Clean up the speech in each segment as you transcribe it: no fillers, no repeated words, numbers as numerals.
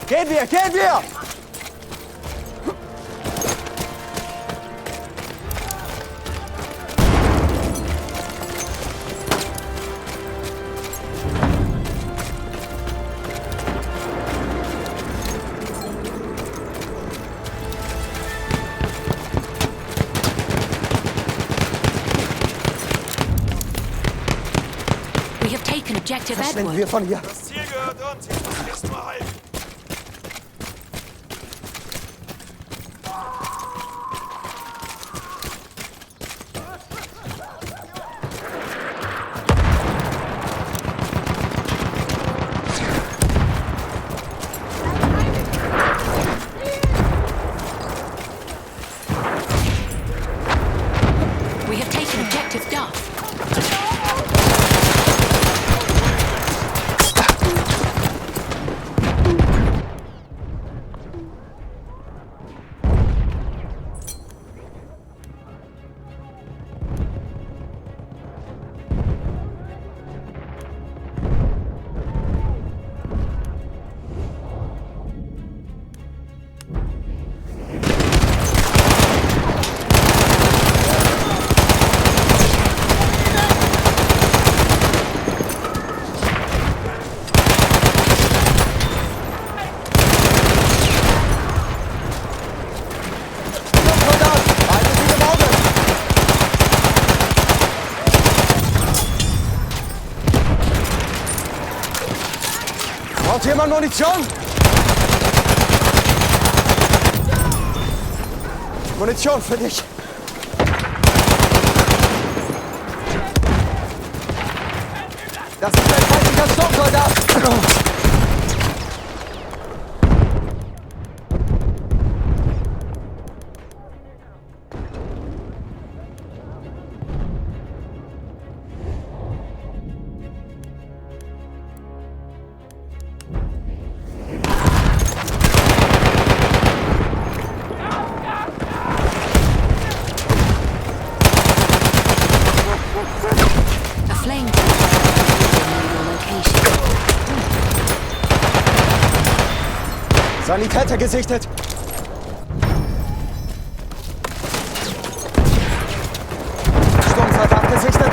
Gehen wir, gehen wir! We have taken objective Verschwinden Edward. wir von hier. Das Ziel gehört uns, jetzt muss ich es nur halten. We have taken objective Duff. Braucht jemand Munition? Munition für dich. Das ist ein feindlicher Sturmsoldat. A flame your location. Sanitäter gesichtet. Sturmsoldat gesichtet.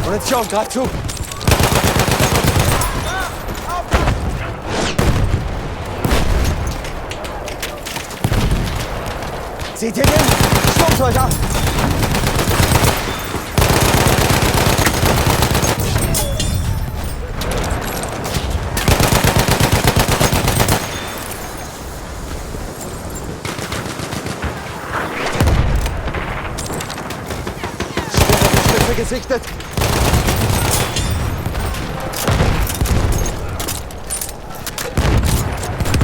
Munition, greif zu. Seht ihr den? Sturmsoldat! Schwere Beschlüsse gesichtet.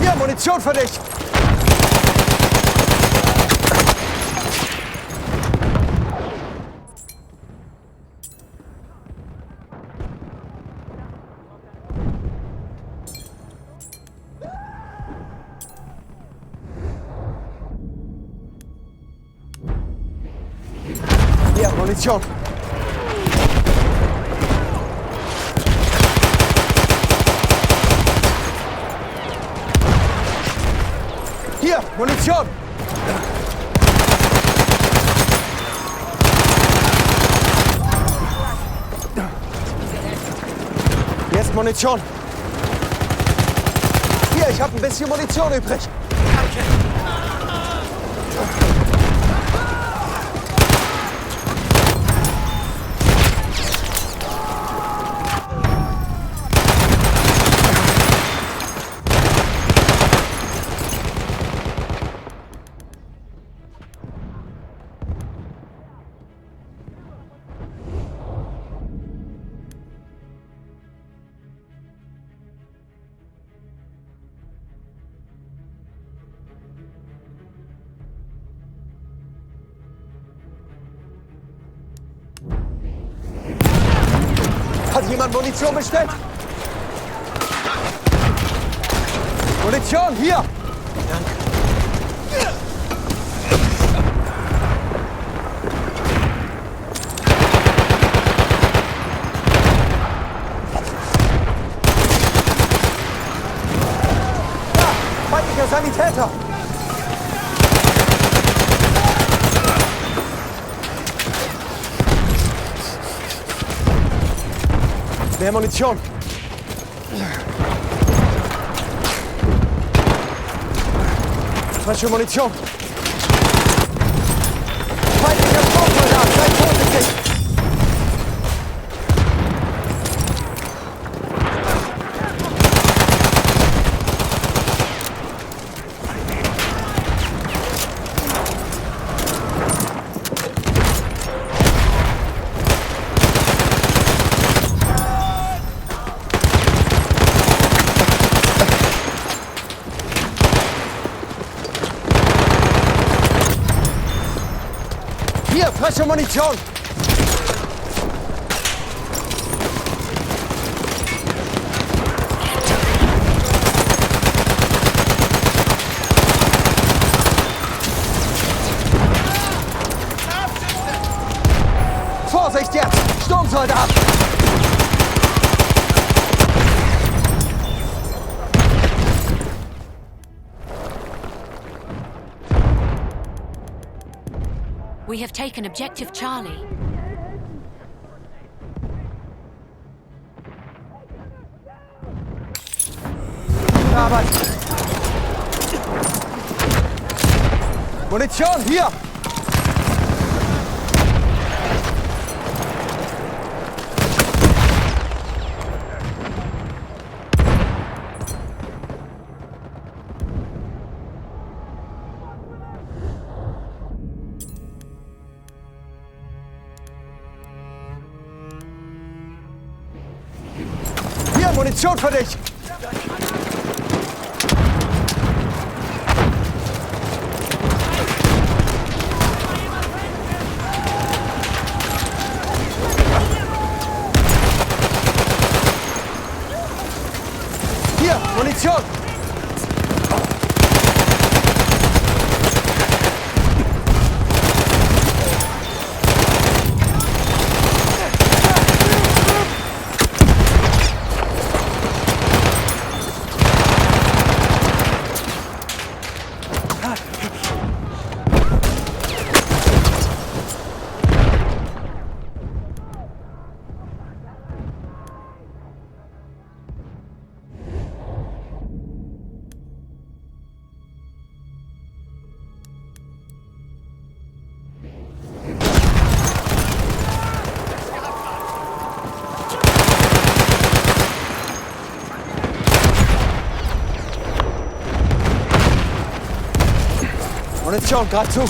Hier, Munition für dich! Hier, Munition. Hier, Munition. Hier ist Munition. Hier, ich habe ein bisschen Munition übrig. Hat jemand Munition bestellt? Munition, hier! Danke. Mehr Munition. Frische Munition. Feindlicher Sturmsoldat, seid vorsichtig! Hier, frische Munition! Vorsicht jetzt! Sturmsoldat! We have taken objective Charlie. Arbeit! Munition, hier! Hier, Munition für dich! Hier, Munition! Munition, gerade zu!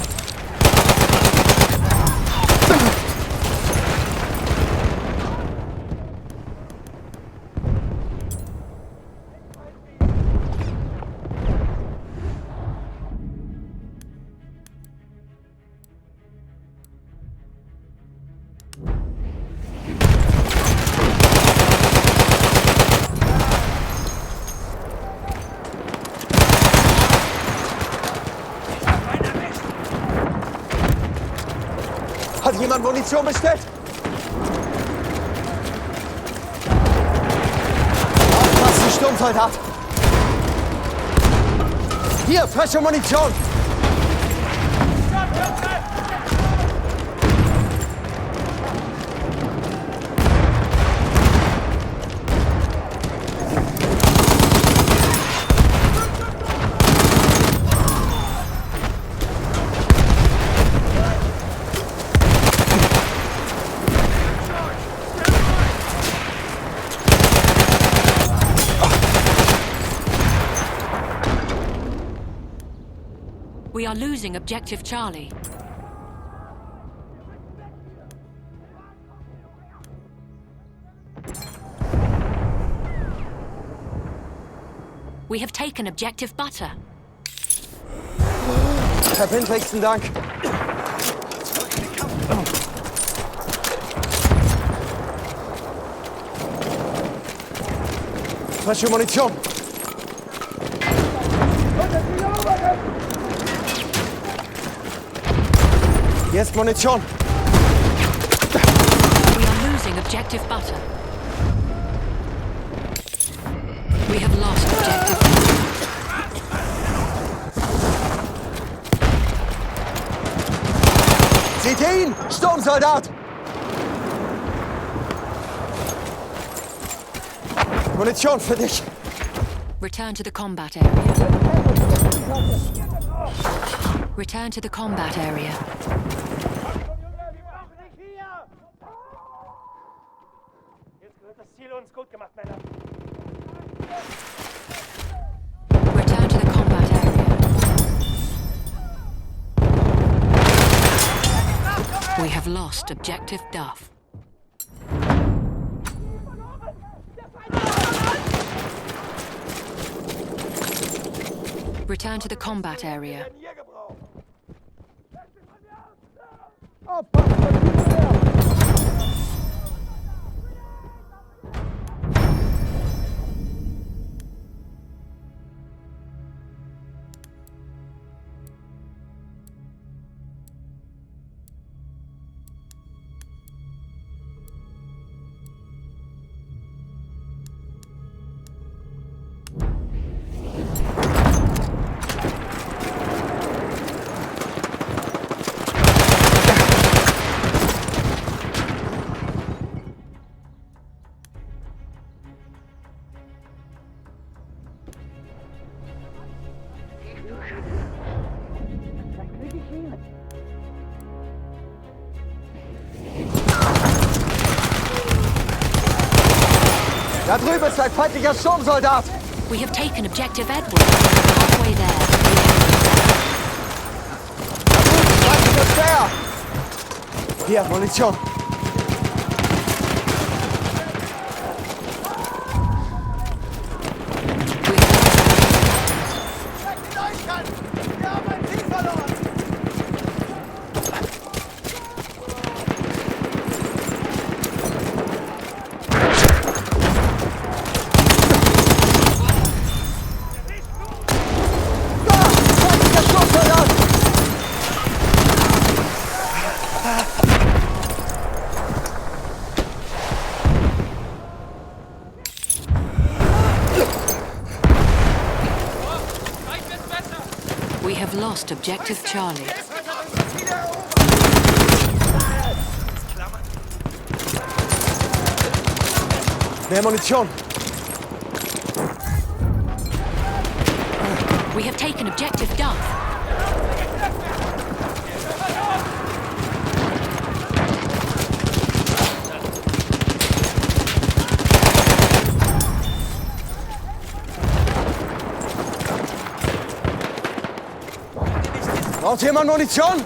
Hat jemand Munition bestellt? Aufpassen, Sturmsoldat! Hier, frische Munition! We are losing objective Charlie. We have taken objective Butter. Verbindlichsten Dank. Frische Munition. Hier ist Munition. We are losing objective Butter. We have lost objective Butter. Seht ihr ihn? Sturmsoldat! Munition für dich. Return to the combat area. Return to the combat area. Jetzt gehört das Ziel uns. Gut gemacht, Männer. Return to the combat area. We have lost objective Duff. Return to the combat area. Hier gebraucht. Da drüben ist ein feindlicher Sturmsoldat. We have taken objective Edward. Halfway there. Feindlicher Speer. Hier, Munition. We have lost objective Charlie. Mehr Munition. We have taken objective Duff. Braucht jemand Munition?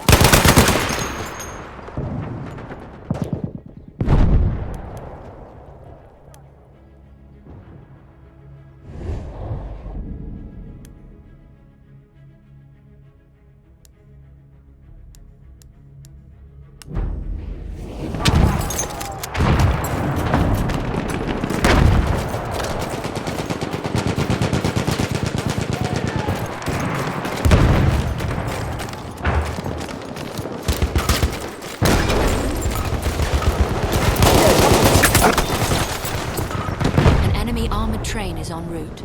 Armored train is en route.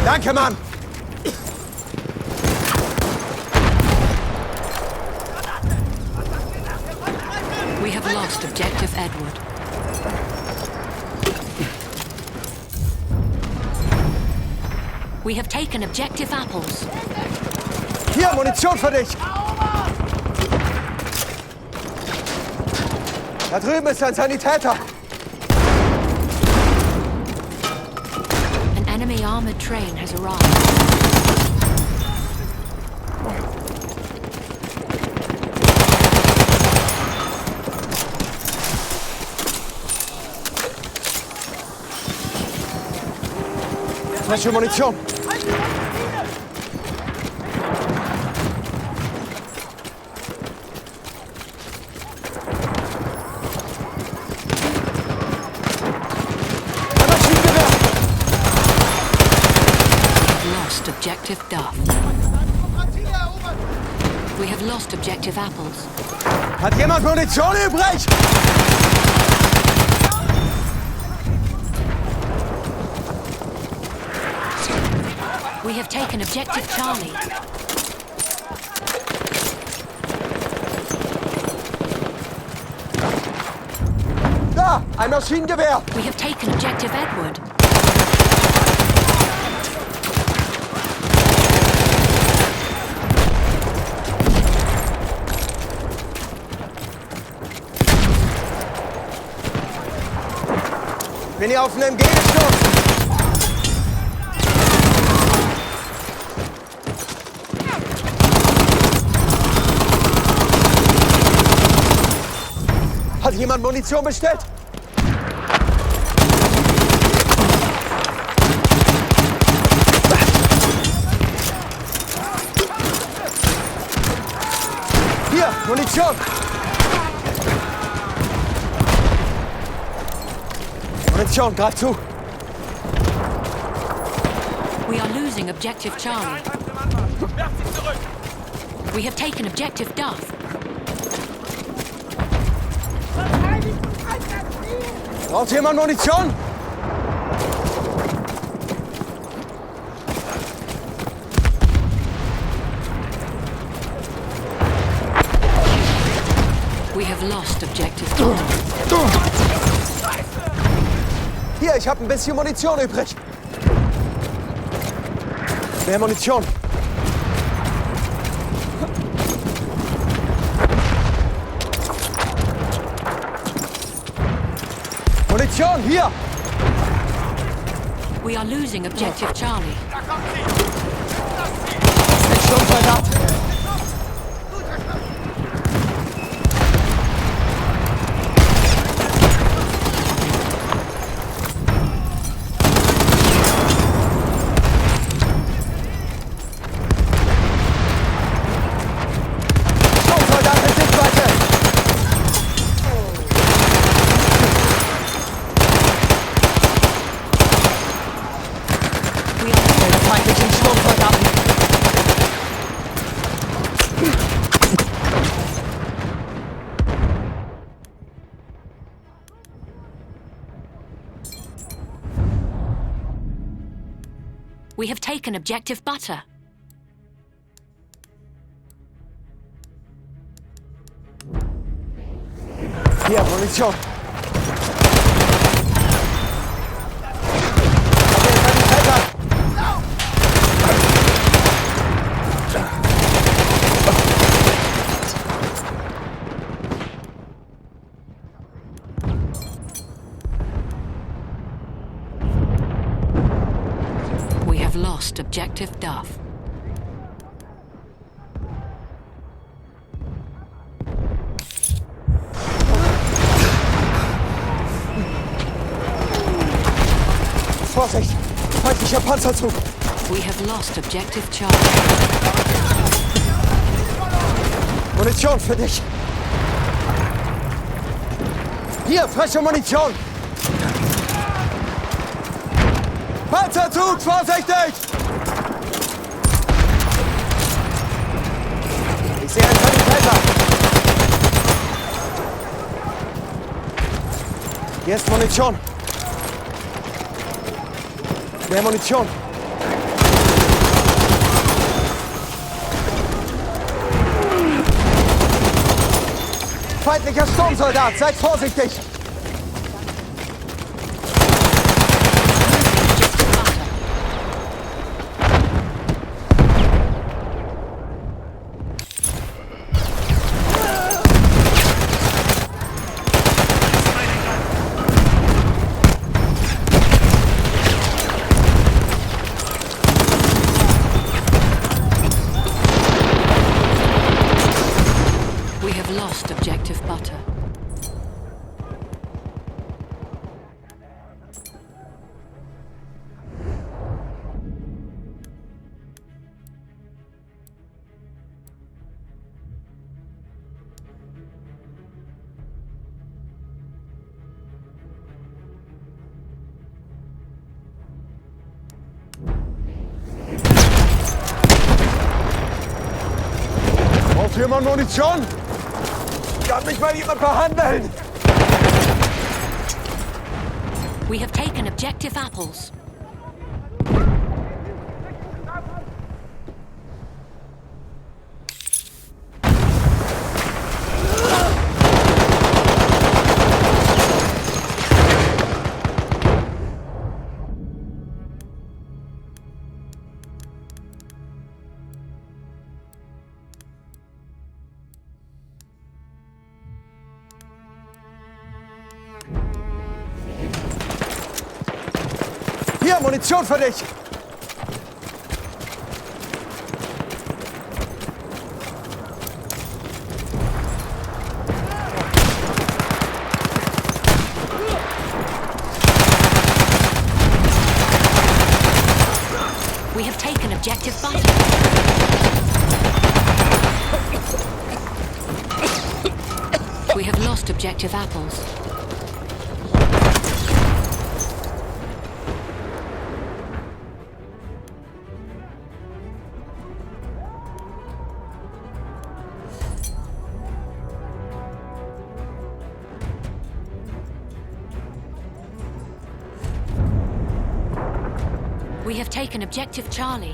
Danke, Mann! We have lost objective Edward. We have taken objective Apples. Hier, Munition für dich! Da drüben ist ein Sanitäter! An enemy armored train has arrived. Frische Munition! Objective Duff. We have lost objective Apples. Hat jemand Munition übrig? We have taken objective Charlie. Da! Ein Maschinengewehr! We have taken objective Edward. Bin hier auf einen MG gestoßen! Hat jemand Munition bestellt? Hier, Munition! Munition, greif zu! We are losing objective Charlie. We have taken objective Duff. Braucht jemand Munition? We have lost objective Duff. Hier, ich habe ein bisschen Munition übrig. Mehr Munition. Munition, hier! We are losing objective Charlie. Ein Sturmsoldat! Sturmsoldat in Sichtweite! Feindlichen Sturmsoldaten! We have taken objective Butter. Hier, Munition! We have lost objective Duff. Vorsicht! Feindlicher Panzerzug! We have lost objective Charlie. Munition für dich! Hier, frische Munition! Panzerzug, vorsichtig! Ich sehe einen Sanitäter! Hier ist Munition! Mehr Munition! Feindlicher Sturmsoldat, seid vorsichtig! We have lost objective Butter. Braucht jemand Munition? Kann mich mal jemand behandeln? We have taken objective Apples. Hier, Munition für dich! We have taken objective Butter. We have lost objective Apples. We have taken objective Charlie.